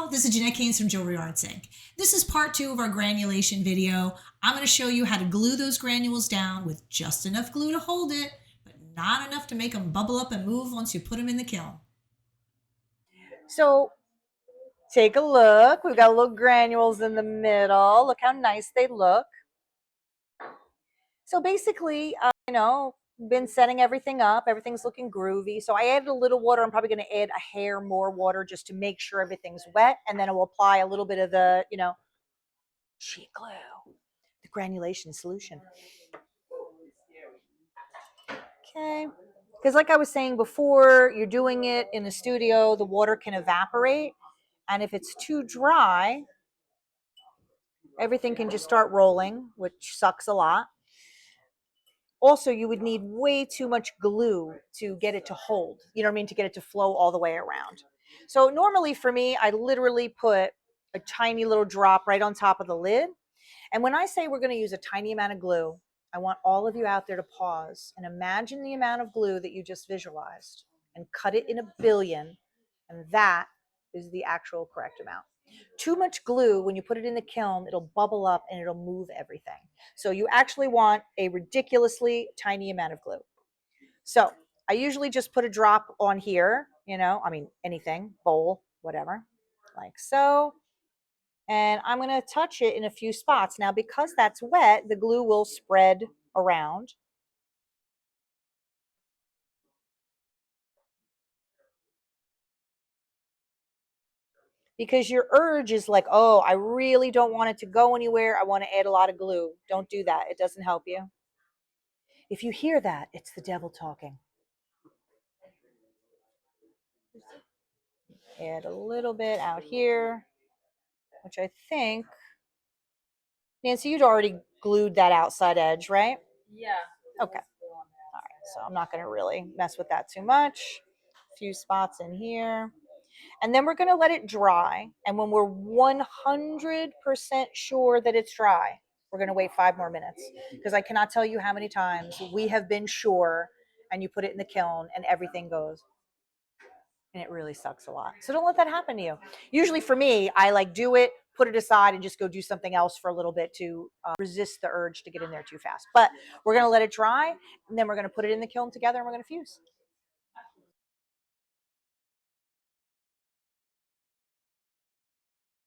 all, this is Jeanette Caines from Jewelry Arts Inc. This is part 2 of our granulation video. I'm going to show you how to glue those granules down with just enough glue to hold it, but not enough to make them bubble up and move once you put them in the kiln. So take a look. We've got little granules in the middle. Look how nice they look. So basically, been setting everything up. Everything's looking groovy. So I added a little water. I'm probably going to add a hair more water just to make sure everything's wet. And then I will apply a little bit of the, sheet glue, the granulation solution. Okay. Because like I was saying before, you're doing it in the studio, the water can evaporate. And if it's too dry, everything can just start rolling, which sucks a lot. Also, you would need way too much glue to get it to hold, you know what I mean, to get it to flow all the way around. So normally for me, I literally put a tiny little drop right on top of the lid. And when I say we're going to use a tiny amount of glue, I want all of you out there to pause and imagine the amount of glue that you just visualized and cut it in a billion. And that is the actual correct amount. Too much glue, when you put it in the kiln, it'll bubble up and it'll move everything. So you actually want a ridiculously tiny amount of glue. So I usually just put a drop on here, anything, bowl, whatever, like so. And I'm going to touch it in a few spots. Now, because that's wet, the glue will spread around. Because your urge is like, oh, I really don't want it to go anywhere. I want to add a lot of glue. Don't do that. It doesn't help you. If you hear that, it's the devil talking. Add a little bit out here, which I think, Nancy, you'd already glued that outside edge, right? Yeah. Okay. All right. So I'm not going to really mess with that too much. A few spots in here. And then we're going to let it dry. And when we're 100% sure that it's dry, we're going to wait 5 more minutes, because I cannot tell you how many times we have been sure and you put it in the kiln and everything goes. And it really sucks a lot. So don't let that happen to you. Usually for me, I do it, put it aside, and just go do something else for a little bit to resist the urge to get in there too fast. But we're going to let it dry, and then we're going to put it in the kiln together, and we're going to fuse.